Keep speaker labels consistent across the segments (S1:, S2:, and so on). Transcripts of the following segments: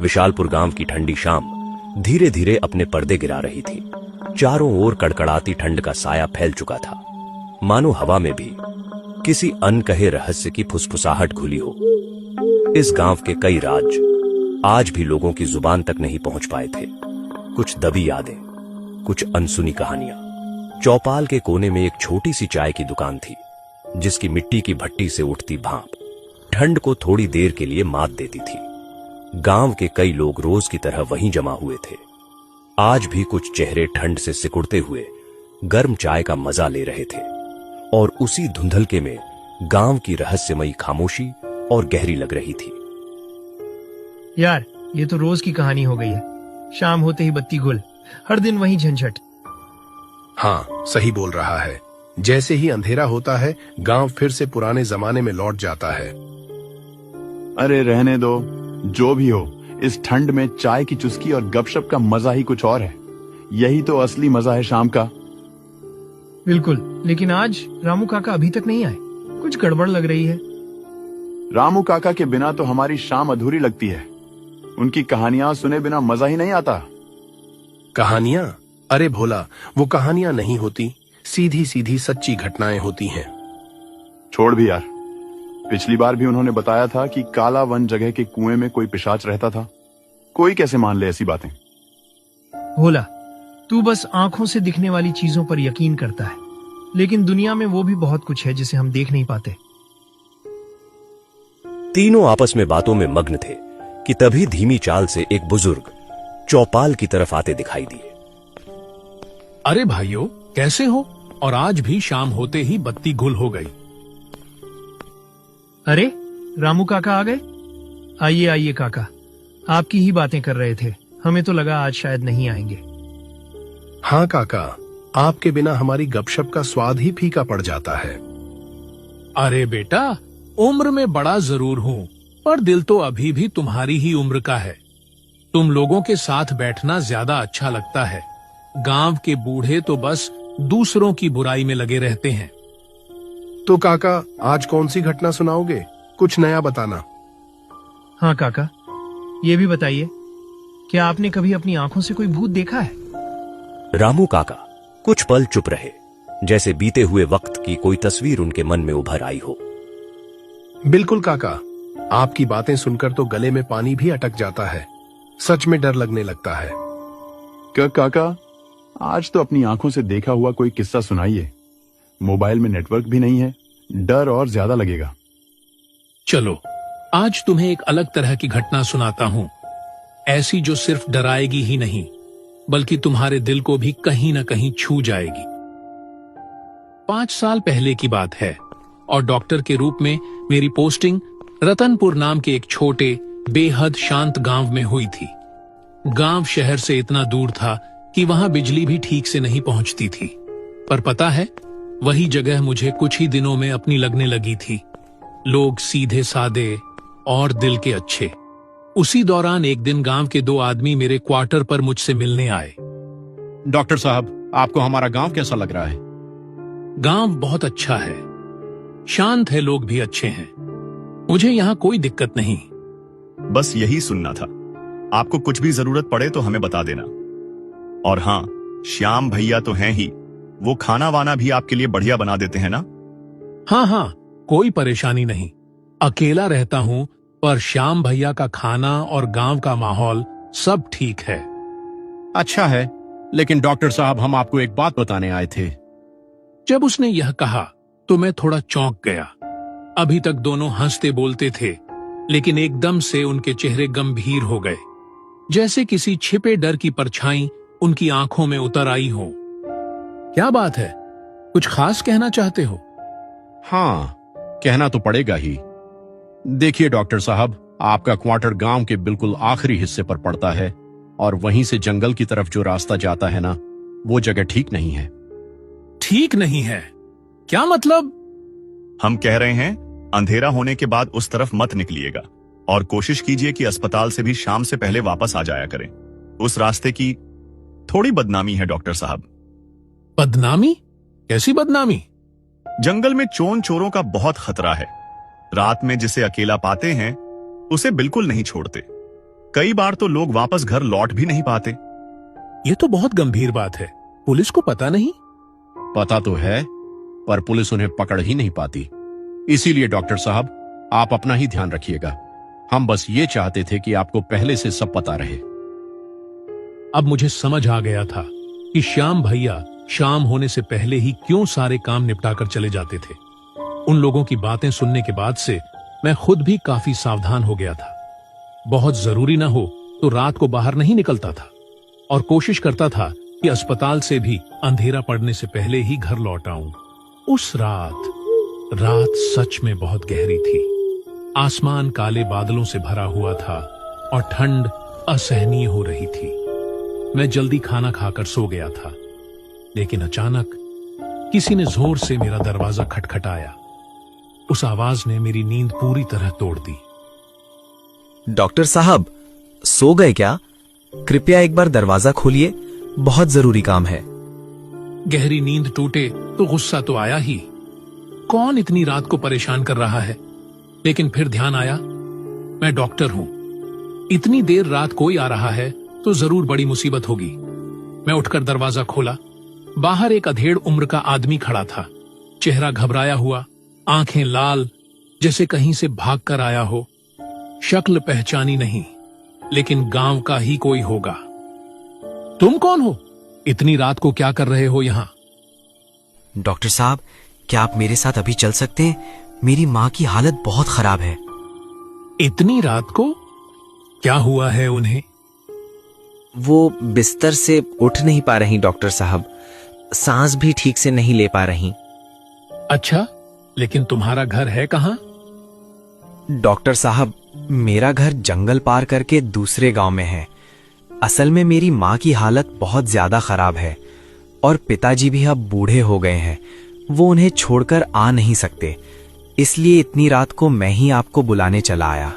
S1: विशालपुर गांव की ठंडी शाम धीरे धीरे अपने पर्दे गिरा रही थी। चारों ओर कड़कड़ाती ठंड का साया फैल चुका था, मानो हवा में भी किसी अनकहे रहस्य की फुसफुसाहट घुली हो। इस गांव के कई राज आज भी लोगों की जुबान तक नहीं पहुंच पाए थे। कुछ दबी यादें, कुछ अनसुनी कहानियां। चौपाल के कोने में एक छोटी सी चाय की दुकान थी, जिसकी मिट्टी की भट्टी से उठती भाप ठंड को थोड़ी देर के लिए मात देती थी। गांव के कई लोग रोज की तरह वहीं जमा हुए थे। आज भी कुछ चेहरे ठंड से सिकुड़ते हुए गर्म चाय का मजा ले रहे थे, और उसी धुंधलके में गांव की रहस्यमयी खामोशी और गहरी लग रही थी।
S2: यार, ये तो रोज की कहानी हो गई है। शाम होते ही बत्ती गुल, हर दिन वही झंझट।
S3: हाँ, सही बोल रहा है। जैसे ही अंधेरा होता है, गांव फिर से पुराने जमाने में लौट जाता है।
S4: अरे रहने दो, जो भी हो, इस ठंड में चाय की चुस्की और गपशप का मजा ही कुछ और है। यही तो असली मजा है शाम का।
S2: बिल्कुल, लेकिन आज रामू काका अभी तक नहीं आए। कुछ गड़बड़ लग रही है।
S4: रामू काका के बिना तो हमारी शाम अधूरी लगती है। उनकी कहानियां सुने बिना मजा ही नहीं आता।
S3: कहानियां? अरे भोला, वो कहानियां नहीं होती, सीधी सीधी सच्ची घटनाएं होती हैं।
S4: छोड़ भी यार, पिछली बार भी उन्होंने बताया था कि काला वन जगह के कुएं में कोई पिशाच रहता था। कोई कैसे मान ले ऐसी बातें।
S2: भोला, तू बस आंखों से दिखने वाली चीजों पर यकीन करता है, लेकिन दुनिया में वो भी बहुत कुछ है जिसे हम देख नहीं पाते।
S1: तीनों आपस में बातों में मग्न थे कि तभी धीमी चाल से एक बुजुर्ग चौपाल की तरफ आते दिखाई दिए।
S5: अरे भाइयों, कैसे हो? और आज भी शाम होते ही बत्ती गुल हो गई।
S2: अरे, रामू काका आ गए। आइए आइए काका, आपकी ही बातें कर रहे थे। हमें तो लगा आज शायद नहीं आएंगे।
S3: हाँ काका, आपके बिना हमारी गपशप का स्वाद ही फीका पड़ जाता है।
S5: अरे बेटा, उम्र में बड़ा जरूर हूँ, पर दिल तो अभी भी तुम्हारी ही उम्र का है। तुम लोगों के साथ बैठना ज्यादा अच्छा लगता है। गांव के बूढ़े तो बस दूसरों की बुराई में लगे रहते हैं।
S3: तो काका, आज कौन सी घटना सुनाओगे? कुछ नया बताना।
S2: हाँ काका, ये भी बताइए, क्या आपने कभी अपनी आंखों से कोई भूत देखा है?
S1: रामू काका कुछ पल चुप रहे, जैसे बीते हुए वक्त की कोई तस्वीर उनके मन में उभर आई हो।
S3: बिल्कुल काका, आपकी बातें सुनकर तो गले में पानी भी अटक जाता है। सच में डर लगने लगता है।
S4: काका, आज तो अपनी आंखों से देखा हुआ कोई किस्सा सुनाइए। मोबाइल में नेटवर्क भी नहीं है, डर और ज्यादा लगेगा।
S5: चलो, आज तुम्हें एक अलग तरह की घटना सुनाता हूँ, ऐसी जो सिर्फ डराएगी ही नहीं, बल्कि तुम्हारे दिल को भी कहीं न कहीं छू जाएगी। 5 साल पहले की बात है, और डॉक्टर के रूप में मेरी पोस्टिंग रतनपुर नाम के एक छोटे बेहद शांत गांव में हुई थी। गांव शहर से इतना दूर था कि वहां बिजली भी ठीक से नहीं पहुंचती थी। पर पता है, वही जगह मुझे कुछ ही दिनों में अपनी लगने लगी थी। लोग सीधे सादे और दिल के अच्छे। उसी दौरान एक दिन गांव के 2 आदमी मेरे क्वार्टर पर मुझसे मिलने आए।
S6: डॉक्टर साहब, आपको हमारा गांव कैसा लग रहा है?
S5: गांव बहुत अच्छा है, शांत है, लोग भी अच्छे हैं। मुझे यहाँ कोई दिक्कत नहीं।
S7: बस यही सुनना था। आपको कुछ भी जरूरत पड़े तो हमें बता देना। और हाँ, श्याम भैया तो हैं ही, वो खाना वाना भी आपके लिए बढ़िया बना देते हैं ना?
S5: हाँ हाँ, कोई परेशानी नहीं। अकेला रहता हूँ, पर श्याम भैया का खाना और गांव का माहौल सब ठीक है।
S6: अच्छा है, लेकिन डॉक्टर साहब, हम आपको एक बात बताने आए थे।
S5: जब उसने यह कहा तो मैं थोड़ा चौंक गया। अभी तक दोनों हंसते बोलते थे, लेकिन एकदम से उनके चेहरे गंभीर हो गए, जैसे किसी छिपे डर की परछाई उनकी आंखों में उतर आई हो। क्या बात है? कुछ खास कहना चाहते हो?
S6: हाँ, कहना तो पड़ेगा ही। देखिए डॉक्टर साहब, आपका क्वार्टर गांव के बिल्कुल आखिरी हिस्से पर पड़ता है, और वहीं से जंगल की तरफ जो रास्ता जाता है ना, वो जगह ठीक नहीं है।
S5: ठीक नहीं है? क्या मतलब?
S7: हम कह रहे हैं, अंधेरा होने के बाद उस तरफ मत निकलिएगा, और कोशिश कीजिए कि अस्पताल से भी शाम से पहले वापस आ जाया करें। उस रास्ते की थोड़ी बदनामी है डॉक्टर साहब।
S5: बदनामी? कैसी बदनामी?
S7: जंगल में चोरों का बहुत खतरा है। रात में जिसे अकेला पाते हैं, उसे बिल्कुल नहीं छोड़ते। कई बार तो लोग वापस घर लौट भी नहीं पाते।
S5: ये तो बहुत गंभीर बात है। पुलिस को पता नहीं?
S6: पता तो है, पर पुलिस उन्हें पकड़ ही नहीं पाती। इसीलिए डॉक्टर साहब, आप अपना ही ध्यान रखिएगा। हम बस ये चाहते थे कि आपको पहले से सब पता रहे।
S5: अब मुझे समझ आ गया था कि श्याम भैया शाम होने से पहले ही क्यों सारे काम निपटाकर चले जाते थे। उन लोगों की बातें सुनने के बाद से मैं खुद भी काफी सावधान हो गया था। बहुत जरूरी ना हो तो रात को बाहर नहीं निकलता था और कोशिश करता था कि अस्पताल से भी अंधेरा पड़ने से पहले ही घर लौट आऊं। उस रात सच में बहुत गहरी थी। आसमान काले बादलों से भरा हुआ था और ठंड असहनीय हो रही थी। मैं जल्दी खाना खाकर सो गया था, लेकिन अचानक किसी ने जोर से मेरा दरवाजा खटखटाया। उस आवाज ने मेरी नींद पूरी तरह तोड़ दी।
S8: डॉक्टर साहब, सो गए क्या? कृपया एक बार दरवाजा खोलिए, बहुत जरूरी काम है।
S5: गहरी नींद टूटे तो गुस्सा तो आया ही। कौन इतनी रात को परेशान कर रहा है? लेकिन फिर ध्यान आया, मैं डॉक्टर हूं। इतनी देर रात कोई आ रहा है तो जरूर बड़ी मुसीबत होगी। मैं उठकर दरवाजा खोला। बाहर एक अधेड़ उम्र का आदमी खड़ा था। चेहरा घबराया हुआ, आंखें लाल, जैसे कहीं से भाग कर आया हो। शक्ल पहचानी नहीं, लेकिन गांव का ही कोई होगा। तुम कौन हो? इतनी रात को क्या कर रहे हो यहां?
S8: डॉक्टर साहब, क्या आप मेरे साथ अभी चल सकते हैं? मेरी माँ की हालत बहुत खराब है।
S5: इतनी रात को? क्या हुआ है उन्हें?
S8: वो बिस्तर से उठ नहीं पा रही डॉक्टर साहब, सांस भी ठीक से नहीं ले पा रही।
S5: अच्छा, लेकिन तुम्हारा घर है कहाँ?
S8: डॉक्टर साहब, मेरा घर जंगल पार करके दूसरे गांव में है। असल में मेरी माँ की हालत बहुत ज्यादा खराब है और पिताजी भी अब बूढ़े हो गए हैं। वो उन्हें छोड़कर आ नहीं सकते, इसलिए इतनी रात को मैं ही आपको बुलाने चला आया।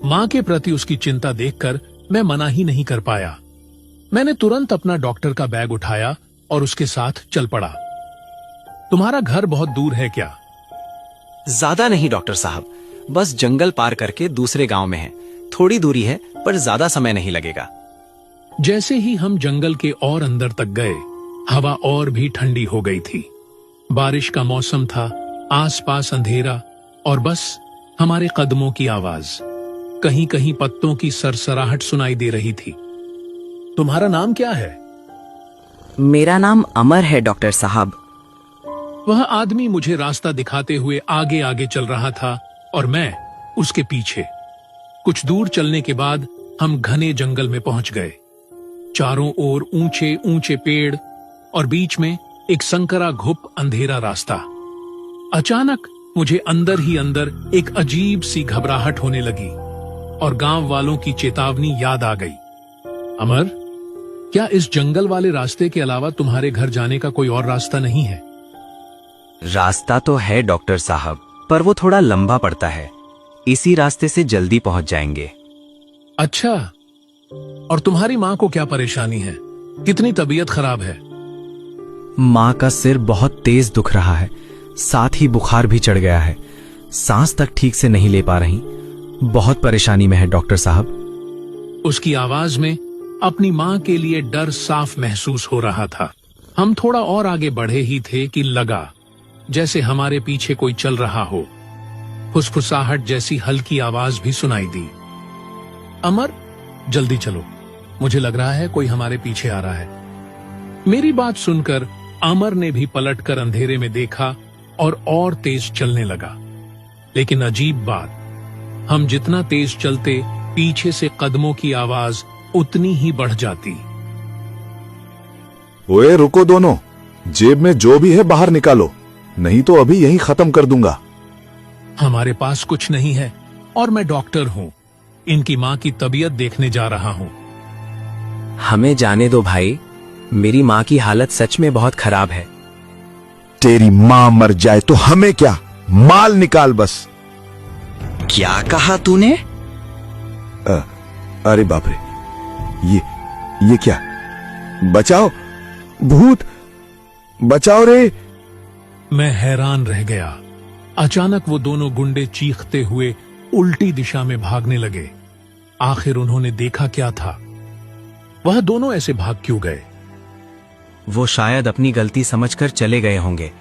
S5: माँ के प्रति उसकी चिंता देखकर मैं मना ही नहीं कर पाया। मैंने तुरंत अपना डॉक्टर का बैग उठाया और उसके साथ चल पड़ा। तुम्हारा घर बहुत दूर है क्या?
S8: ज्यादा नहीं डॉक्टर साहब, बस जंगल पार करके दूसरे गांव में है। थोड़ी दूरी है, पर ज्यादा समय नहीं लगेगा।
S5: जैसे ही हम जंगल के और अंदर तक गए, हवा और भी ठंडी हो गई थी। बारिश का मौसम था, आसपास अंधेरा और बस हमारे कदमों की आवाज। कहीं कहीं पत्तों की सरसराहट सुनाई दे रही थी। तुम्हारा नाम क्या है?
S9: मेरा नाम अमर है डॉक्टर साहब।
S5: वह आदमी मुझे रास्ता दिखाते हुए आगे आगे चल रहा था और मैं उसके पीछे। कुछ दूर चलने के बाद हम घने जंगल में पहुंच गए। चारों ओर ऊंचे ऊंचे पेड़ और बीच में एक संकरा घुप अंधेरा रास्ता। अचानक मुझे अंदर ही अंदर एक अजीब सी घबराहट होने लगी और गांव वालों की चेतावनी याद आ गई। अमर, क्या इस जंगल वाले रास्ते के अलावा तुम्हारे घर जाने का कोई और रास्ता नहीं है?
S8: रास्ता तो है डॉक्टर साहब, पर वो थोड़ा लंबा पड़ता है। इसी रास्ते से जल्दी पहुंच जाएंगे।
S5: अच्छा, और तुम्हारी माँ को क्या परेशानी है? कितनी तबीयत खराब है?
S8: माँ का सिर बहुत तेज दुख रहा है, साथ ही बुखार भी चढ़ गया है। सांस तक ठीक से नहीं ले पा रही। बहुत परेशानी में है डॉक्टर साहब।
S5: उसकी आवाज में अपनी माँ के लिए डर साफ महसूस हो रहा था। हम थोड़ा और आगे बढ़े ही थे कि लगा जैसे हमारे पीछे कोई चल रहा हो। फुसफुसाहट जैसी हल्की आवाज भी सुनाई दी। अमर, जल्दी चलो, मुझे लग रहा है कोई हमारे पीछे आ रहा है। मेरी बात सुनकर अमर ने भी पलटकर अंधेरे में देखा और तेज चलने लगा। लेकिन अजीब बात, हम जितना तेज चलते, पीछे से कदमों की आवाज उतनी ही बढ़ जाती।
S10: ओए रुको दोनों, जेब में जो भी है बाहर निकालो, नहीं तो अभी यहीं खत्म कर दूंगा।
S5: हमारे पास कुछ नहीं है और मैं डॉक्टर हूँ। इनकी माँ की तबीयत देखने जा रहा हूँ।
S8: हमें जाने दो भाई, मेरी माँ की हालत सच में बहुत खराब है।
S10: तेरी माँ मर जाए तो हमें क्या, माल निकाल बस।
S9: क्या कहा तूने?
S10: अरे बाप रे, ये क्या? बचाओ, भूत बचाओ रे।
S5: मैं हैरान रह गया। अचानक वो दोनों गुंडे चीखते हुए उल्टी दिशा में भागने लगे। आखिर उन्होंने देखा क्या था? वह दोनों ऐसे भाग क्यों गए?
S8: वो शायद अपनी गलती समझकर चले गए होंगे।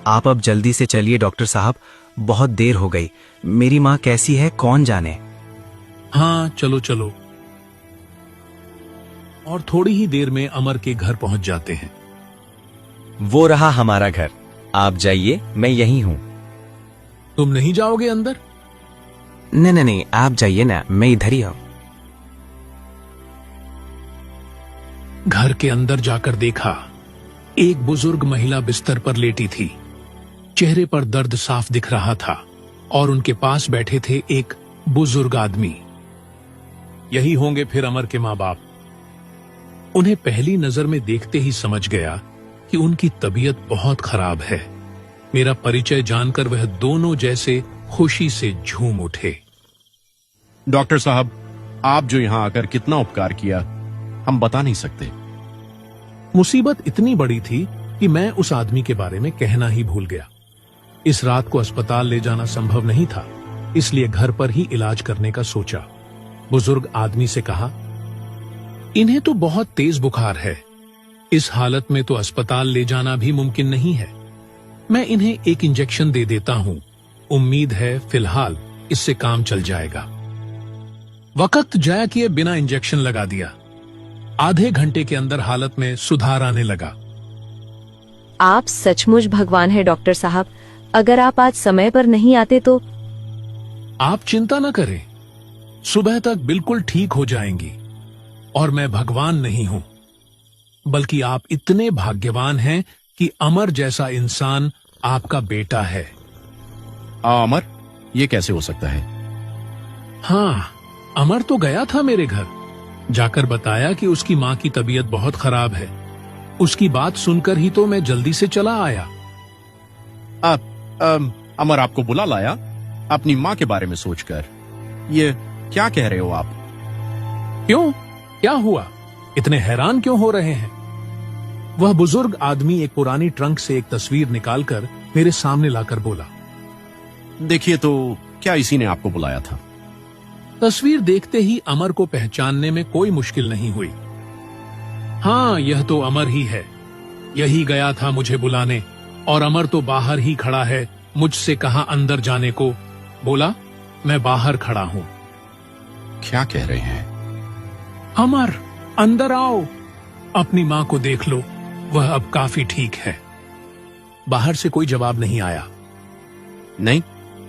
S8: आप अब जल्दी से चलिए डॉक्टर साहब, बहुत देर हो गई। मेरी माँ कैसी है कौन जाने।
S5: हाँ चलो चलो। और थोड़ी ही देर में अमर के घर पहुंच जाते हैं।
S11: वो रहा हमारा घर, आप जाइए, मैं यहीं हूं।
S5: तुम नहीं जाओगे अंदर?
S8: नहीं नहीं नहीं, आप जाइए ना, मैं इधर ही हूं।
S5: घर के अंदर जाकर देखा, एक बुजुर्ग महिला बिस्तर पर लेटी थी। चेहरे पर दर्द साफ दिख रहा था और उनके पास बैठे थे एक बुजुर्ग आदमी। यही होंगे फिर अमर के माँ बाप। उन्हें पहली नजर में देखते ही समझ गया कि उनकी तबीयत बहुत खराब है। मेरा परिचय जानकर वह दोनों जैसे खुशी से झूम उठे।
S6: डॉक्टर साहब, आप जो यहां आकर कितना उपकार किया, हम बता नहीं सकते।
S5: मुसीबत इतनी बड़ी थी कि मैं उस आदमी के बारे में कहना ही भूल गया। इस रात को अस्पताल ले जाना संभव नहीं था, इसलिए घर पर ही इलाज करने का सोचा। बुजुर्ग आदमी से कहा, इन्हें तो बहुत तेज बुखार है, इस हालत में तो अस्पताल ले जाना भी मुमकिन नहीं है। मैं इन्हें एक इंजेक्शन दे देता हूं, उम्मीद है फिलहाल इससे काम चल जाएगा। वक्त जाया किए बिना इंजेक्शन लगा दिया। आधे घंटे के अंदर हालत में सुधार आने लगा।
S12: आप सचमुच भगवान हैं डॉक्टर साहब, अगर आप आज समय पर नहीं आते तो।
S5: आप चिंता न करें, सुबह तक बिल्कुल ठीक हो जाएंगी। और मैं भगवान नहीं हूं, बल्कि आप इतने भाग्यवान हैं कि अमर जैसा इंसान आपका बेटा है।
S6: अमर, ये कैसे हो सकता है?
S5: हाँ, अमर तो गया था मेरे घर, जाकर बताया कि उसकी माँ की तबीयत बहुत खराब है। उसकी बात सुनकर ही तो मैं जल्दी से चला आया।
S6: अमर आपको बुला लाया अपनी माँ के बारे में सोचकर? ये क्या कह रहे हो आप?
S5: क्यों, क्या हुआ? इतने हैरान क्यों हो रहे हैं? वह बुजुर्ग आदमी एक पुरानी ट्रंक से एक तस्वीर निकालकर मेरे सामने लाकर बोला,
S6: देखिए तो क्या इसी ने आपको बुलाया था?
S5: तस्वीर देखते ही अमर को पहचानने में कोई मुश्किल नहीं हुई। हाँ, यह तो अमर ही है। यही गया था मुझे बुलाने, और अमर तो बाहर ही खड़ा है। मुझसे कहा अंदर जाने को, बोला मैं बाहर खड़ा हूं।
S6: क्या कह रहे हैं?
S5: अमर, अंदर आओ, अपनी माँ को देख लो, वह अब काफी ठीक है। बाहर से कोई जवाब नहीं आया।
S6: नहीं,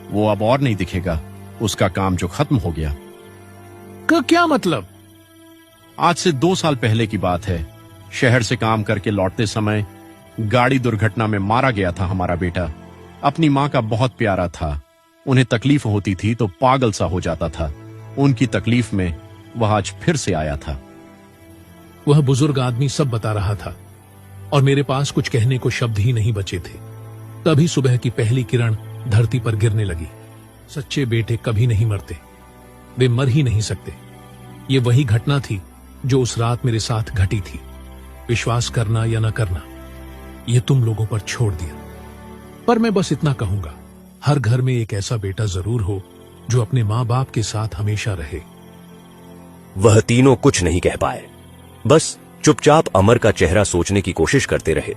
S6: वो अब और नहीं दिखेगा, उसका काम जो खत्म हो गया।
S5: क्या मतलब?
S6: आज से 2 साल पहले की बात है। शहर से काम करके लौटते समय गाड़ी दुर्घटना में मारा गया था हमारा बेटा। अपनी माँ का बहुत प्यारा था, उन्हें तकलीफ होती थी तो पागल सा हो जाता था। उनकी तकलीफ में वह आज फिर से आया था।
S5: वह बुजुर्ग आदमी सब बता रहा था और मेरे पास कुछ कहने को शब्द ही नहीं बचे थे। तभी सुबह की पहली किरण धरती पर गिरने लगी। सच्चे बेटे कभी नहीं मरते, वे मर ही नहीं सकते। ये वही घटना थी जो उस रात मेरे साथ घटी थी। विश्वास करना या न करना, ये तुम लोगों पर छोड़ दिया। पर मैं बस इतना कहूंगा, हर घर में एक ऐसा बेटा जरूर हो जो अपने माँ बाप के साथ हमेशा रहे।
S1: वह तीनों कुछ नहीं कह पाए, बस चुपचाप अमर का चेहरा सोचने की कोशिश करते रहे।